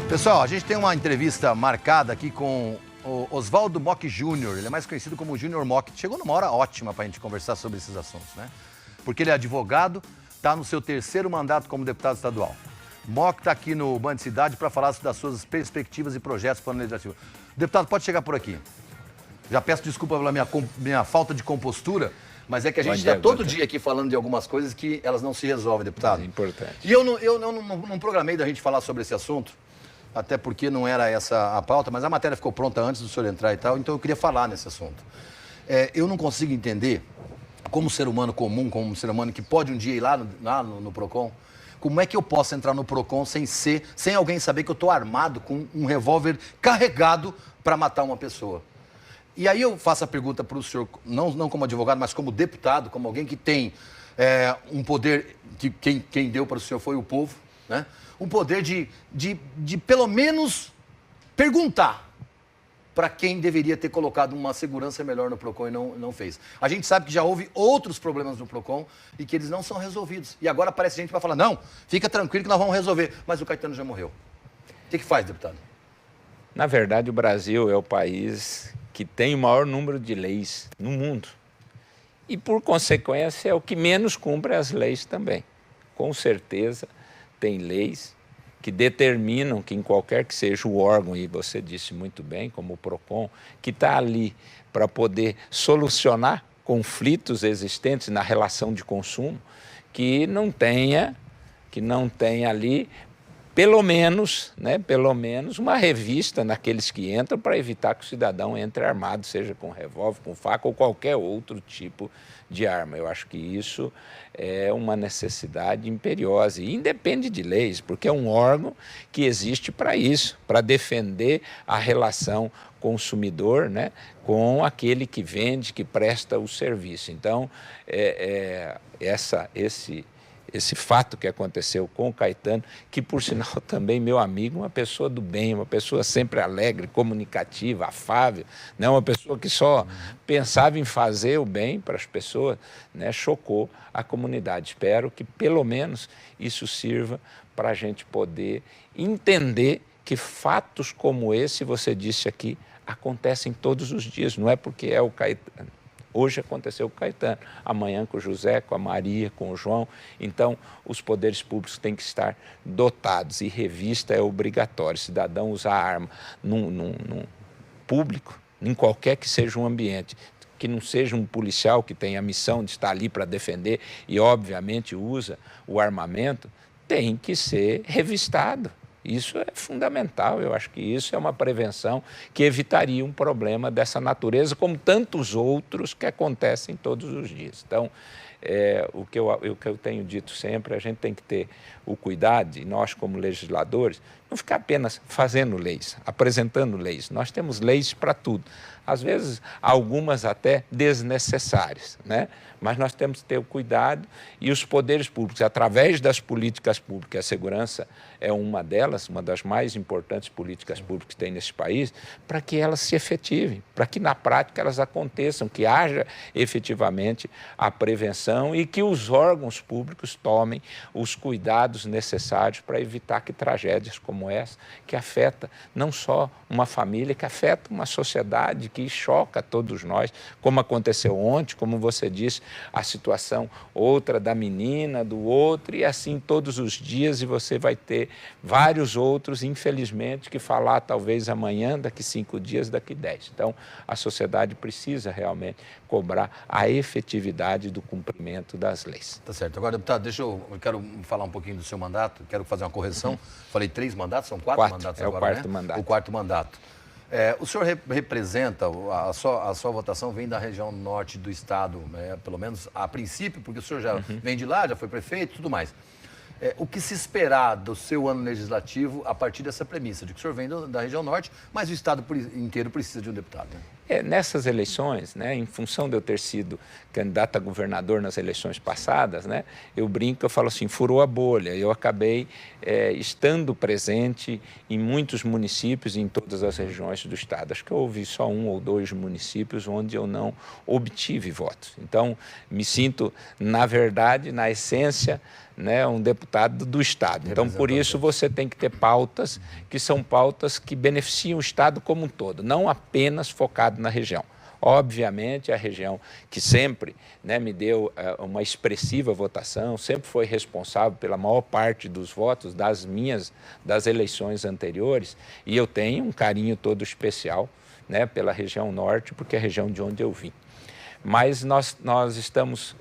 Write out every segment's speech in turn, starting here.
Pessoal, a gente tem uma entrevista marcada aqui com o Oswaldo Mock Júnior. Ele é mais conhecido como Júnior Mock. Chegou numa hora ótima para a gente conversar sobre esses assuntos, né? Porque ele é advogado, está no seu terceiro mandato como deputado estadual. Mock está aqui no Band Cidade para falar das suas perspectivas e projetos para o ano legislativo. Deputado, pode chegar por aqui. Já peço desculpa pela minha falta de compostura, mas é que a gente está todo dia aqui falando de algumas coisas que elas não se resolvem, deputado. É importante. E eu não programei da gente falar sobre esse assunto, até porque não era essa a pauta, mas a matéria ficou pronta antes do senhor entrar e tal, então eu queria falar nesse assunto. Eu não consigo entender, como ser humano comum, como ser humano que pode um dia ir lá no PROCON, como é que eu posso entrar no PROCON sem alguém saber que eu estou armado com um revólver carregado para matar uma pessoa? E aí eu faço a pergunta para o senhor, não como advogado, mas como deputado, como alguém que tem um poder, que quem deu para o senhor foi o povo, né? Um poder de pelo menos perguntar para quem deveria ter colocado uma segurança melhor no PROCON e não fez. A gente sabe que já houve outros problemas no PROCON e que eles não são resolvidos. E agora aparece gente para falar, não, fica tranquilo que nós vamos resolver. Mas o Caetano já morreu. O que faz, deputado? Na verdade, o Brasil é o país que tem o maior número de leis no mundo. E, por consequência, é o que menos cumpre as leis também. Com certeza, tem leis que determinam que em qualquer que seja o órgão, e você disse muito bem, como o PROCON, que está ali para poder solucionar conflitos existentes na relação de consumo, que não tenha ali pelo menos uma revista naqueles que entram para evitar que o cidadão entre armado, seja com revólver, com faca ou qualquer outro tipo de arma. Eu acho que isso é uma necessidade imperiosa e independe de leis, porque é um órgão que existe para isso, para defender a relação consumidor, né, com aquele que vende, que presta o serviço. Então, esse fato que aconteceu com o Caetano, que por sinal também meu amigo, uma pessoa do bem, uma pessoa sempre alegre, comunicativa, afável, né? Uma pessoa que só pensava em fazer o bem para as pessoas, né? Chocou a comunidade. Espero que pelo menos isso sirva para a gente poder entender que fatos como esse, você disse aqui, acontecem todos os dias, não é porque é o Caetano. Hoje aconteceu com o Caetano, amanhã com o José, com a Maria, com o João. Então, os poderes públicos têm que estar dotados e revista é obrigatório. O cidadão usar arma num público, em qualquer que seja um ambiente, que não seja um policial que tenha a missão de estar ali para defender e, obviamente, usa o armamento, tem que ser revistado. Isso é fundamental, eu acho que isso é uma prevenção que evitaria um problema dessa natureza, como tantos outros que acontecem todos os dias. Então, o que eu tenho dito sempre, a gente tem que ter o cuidado, e nós como legisladores, não ficar apenas fazendo leis, apresentando leis. Nós temos leis para tudo. Às vezes, algumas até desnecessárias, né? Mas nós temos que ter o cuidado e os poderes públicos, através das políticas públicas, a segurança é uma delas, uma das mais importantes políticas públicas que tem nesse país, para que elas se efetivem, para que na prática elas aconteçam, que haja efetivamente a prevenção e que os órgãos públicos tomem os cuidados necessários para evitar que tragédias como essa, que afeta não só uma família, que afeta uma sociedade, que choca todos nós, como aconteceu ontem, como você disse, a situação outra da menina, do outro, e assim todos os dias, e você vai ter vários outros, infelizmente, que falar talvez amanhã, daqui 5 dias, daqui 10. Então, a sociedade precisa realmente cobrar a efetividade do cumprimento das leis. Tá certo. Agora, deputado, eu quero falar um pouquinho do seu mandato, quero fazer uma correção. Falei 3 mandatos, são 4 mandatos agora, o quarto mandato. O quarto mandato. O senhor representa, a sua votação vem da região norte do estado, pelo menos a princípio, porque o senhor já vem de lá, já foi prefeito e tudo mais. O que se esperar do seu ano legislativo a partir dessa premissa, de que o senhor vem da região norte, mas o estado inteiro precisa de um deputado, né? Nessas eleições, né, em função de eu ter sido candidato a governador nas eleições passadas, né, eu brinco, eu falo assim, furou a bolha. Eu acabei estando presente em muitos municípios, em todas as regiões do estado. Acho que houve só 1 ou 2 municípios onde eu não obtive votos. Então, me sinto, na verdade, na essência, né, um deputado do Estado. Então, por isso, você tem que ter pautas que são pautas que beneficiam o Estado como um todo, não apenas focado na região. Obviamente, a região que sempre, né, me deu uma expressiva votação, sempre foi responsável pela maior parte dos votos das eleições anteriores, e eu tenho um carinho todo especial, né, pela região norte, porque é a região de onde eu vim. Mas nós estamos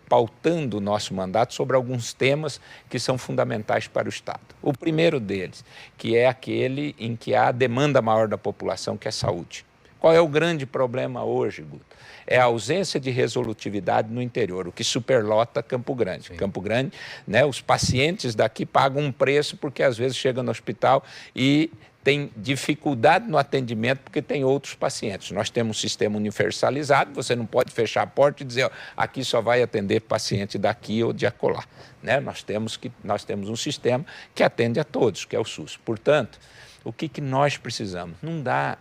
pautando o nosso mandato sobre alguns temas que são fundamentais para o Estado. O primeiro deles, que é aquele em que há a demanda maior da população, que é a saúde. Qual é o grande problema hoje, Guto? É a ausência de resolutividade no interior, o que superlota Campo Grande. Sim. Campo Grande, né, os pacientes daqui pagam um preço porque às vezes chegam no hospital e tem dificuldade no atendimento porque tem outros pacientes. Nós temos um sistema universalizado, você não pode fechar a porta e dizer, ó, aqui só vai atender paciente daqui ou de acolá, né? Nós temos um sistema que atende a todos, que é o SUS. Portanto, o que nós precisamos? Não dá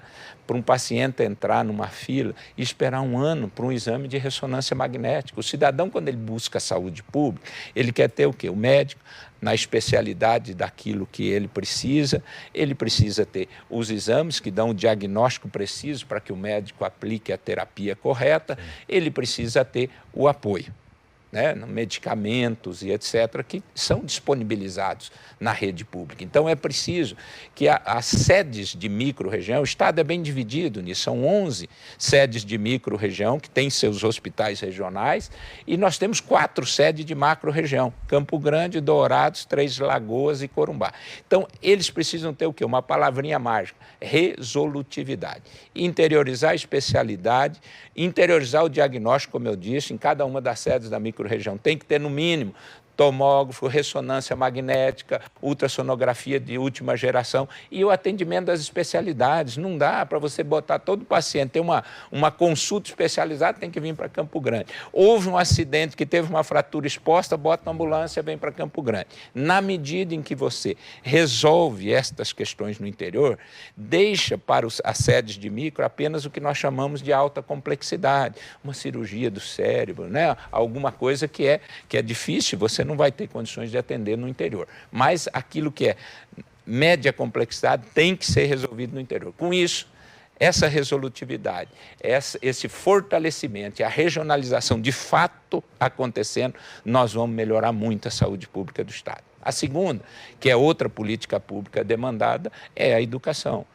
para um paciente entrar numa fila e esperar 1 ano para um exame de ressonância magnética. O cidadão, quando ele busca a saúde pública, ele quer ter o quê? O médico na especialidade daquilo que ele precisa ter os exames que dão o diagnóstico preciso para que o médico aplique a terapia correta, ele precisa ter o apoio, né, medicamentos e etc., que são disponibilizados na rede pública. Então, é preciso que as sedes de micro-região, o Estado é bem dividido nisso, são 11 sedes de micro-região que têm seus hospitais regionais e nós temos 4 sedes de macro-região, Campo Grande, Dourados, Três Lagoas e Corumbá. Então, eles precisam ter o quê? Uma palavrinha mágica, resolutividade. Interiorizar a especialidade, interiorizar o diagnóstico, como eu disse, em cada uma das sedes da micro-região. Tem que ter, no mínimo, tomógrafo, ressonância magnética, ultrassonografia de última geração e o atendimento das especialidades. Não dá para você botar todo paciente, ter uma consulta especializada, tem que vir para Campo Grande. Houve um acidente que teve uma fratura exposta, bota uma ambulância, vem para Campo Grande. Na medida em que você resolve estas questões no interior, deixa para as sedes de micro apenas o que nós chamamos de alta complexidade, uma cirurgia do cérebro, né? Alguma coisa que é difícil, você não vai ter condições de atender no interior. Mas aquilo que é média complexidade tem que ser resolvido no interior. Com isso, essa resolutividade, esse fortalecimento e a regionalização de fato acontecendo, nós vamos melhorar muito a saúde pública do Estado. A segunda, que é outra política pública demandada, é a educação.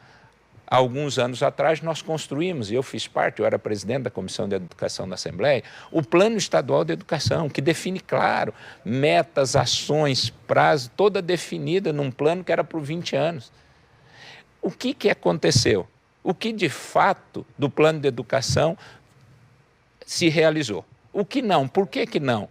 Há alguns anos atrás, nós construímos, e eu fiz parte, eu era presidente da Comissão de Educação da Assembleia, o Plano Estadual de Educação, que define, claro, metas, ações, prazo, toda definida num plano que era por 20 anos. O que aconteceu? O que, de fato, do Plano de Educação se realizou? O que não? Por que não?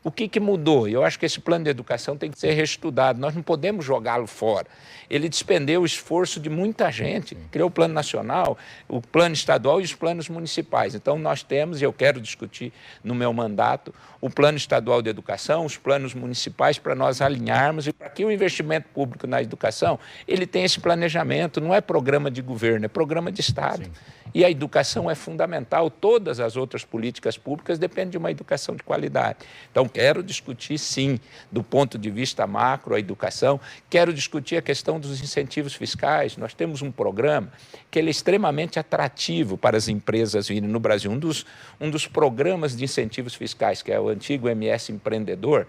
O que mudou? Eu acho que esse plano de educação tem que ser reestudado. Nós não podemos jogá-lo fora. Ele despendeu o esforço de muita gente. Criou o plano nacional, o plano estadual e os planos municipais. Então, nós temos, e eu quero discutir no meu mandato, o plano estadual de educação, os planos municipais, para nós alinharmos e para que o investimento público na educação, ele tenha esse planejamento. Não é programa de governo, é programa de Estado. Sim. E a educação é fundamental. Todas as outras políticas públicas dependem de uma educação de qualidade. Então, quero discutir, sim, do ponto de vista macro, a educação. Quero discutir a questão dos incentivos fiscais. Nós temos um programa que ele é extremamente atrativo para as empresas virem no Brasil. Um dos programas de incentivos fiscais, que é o antigo MS Empreendedor,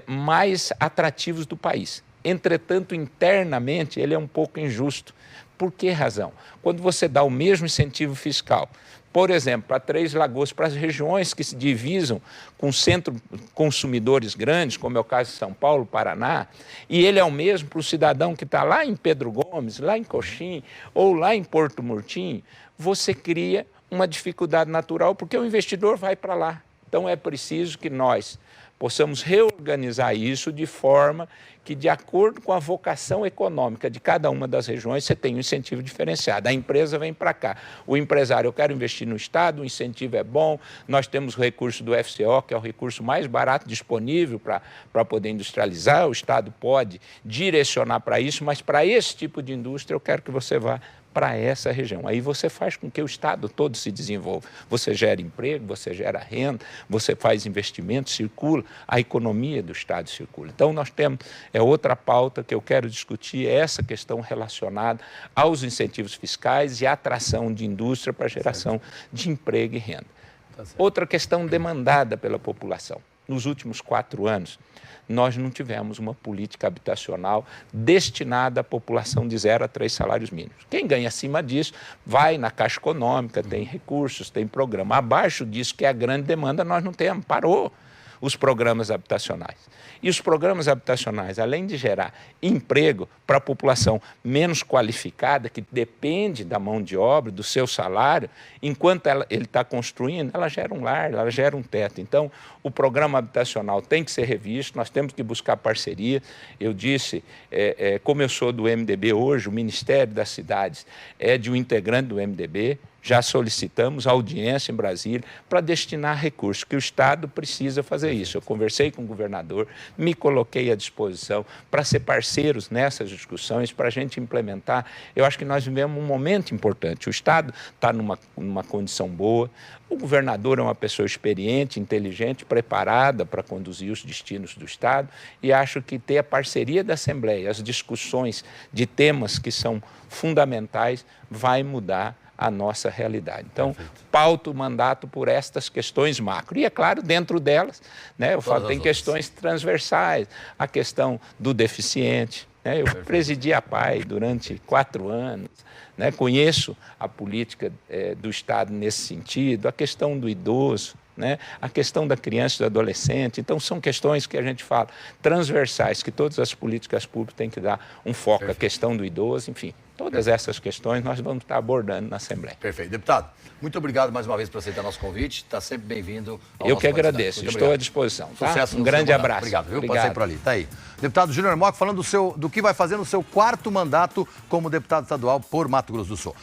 mais atrativos do país. Entretanto, internamente, ele é um pouco injusto. Por que razão? Quando você dá o mesmo incentivo fiscal, por exemplo, para Três Lagoas, para as regiões que se divisam com centros consumidores grandes, como é o caso de São Paulo, Paraná, e ele é o mesmo para o cidadão que está lá em Pedro Gomes, lá em Coxim, ou lá em Porto Murtinho, você cria uma dificuldade natural, porque o investidor vai para lá. Então, é preciso que nós possamos reorganizar isso de forma que, de acordo com a vocação econômica de cada uma das regiões, você tem um incentivo diferenciado. A empresa vem para cá. O empresário, eu quero investir no Estado, o incentivo é bom, nós temos o recurso do FCO, que é o recurso mais barato disponível para poder industrializar, o Estado pode direcionar para isso, mas para esse tipo de indústria eu quero que você vá para essa região. Aí você faz com que o Estado todo se desenvolva. Você gera emprego, você gera renda, você faz investimento, circula, a economia do Estado circula. Então, nós temos outra pauta que eu quero discutir, é essa questão relacionada aos incentivos fiscais e a atração de indústria para a geração de emprego e renda. Outra questão demandada pela população. Nos últimos 4 anos, nós não tivemos uma política habitacional destinada à população de 0 a 3 salários mínimos. Quem ganha acima disso vai na Caixa Econômica, tem recursos, tem programa. Abaixo disso, que é a grande demanda, nós não temos, parou os programas habitacionais. E os programas habitacionais, além de gerar emprego para a população menos qualificada, que depende da mão de obra, do seu salário, enquanto ele está construindo, ela gera um lar, ela gera um teto. Então, o programa habitacional tem que ser revisto, nós temos que buscar parceria. Eu disse, como eu sou do MDB hoje, o Ministério das Cidades é de um integrante do MDB, já solicitamos audiência em Brasília para destinar recursos, que o Estado precisa fazer isso. Eu conversei com o governador, me coloquei à disposição para ser parceiros nessas discussões, para a gente implementar. Eu acho que nós vivemos um momento importante. O Estado está numa condição boa, o governador é uma pessoa experiente, inteligente, preparada para conduzir os destinos do Estado, e acho que ter a parceria da Assembleia, as discussões de temas que são fundamentais, vai mudar a nossa realidade. Então, pauto o mandato por estas questões macro. E, é claro, dentro delas, né, eu falo, tem questões transversais, a questão do deficiente. Né, eu presidi a PAI durante 4 anos, né, conheço a política do Estado nesse sentido, a questão do idoso, né, a questão da criança e do adolescente. Então, são questões que a gente fala transversais, que todas as políticas públicas têm que dar um foco. A questão do idoso, enfim. Todas essas questões nós vamos estar abordando na Assembleia. Perfeito. Deputado, muito obrigado mais uma vez por aceitar nosso convite. Está sempre bem-vindo. Eu que agradeço. Estou à disposição. Tá? Sucesso. Um grande abraço. Obrigado, viu? Passei por ali. Está aí. Deputado Júnior Mock falando do que vai fazer no seu 4º mandato como deputado estadual por Mato Grosso do Sul.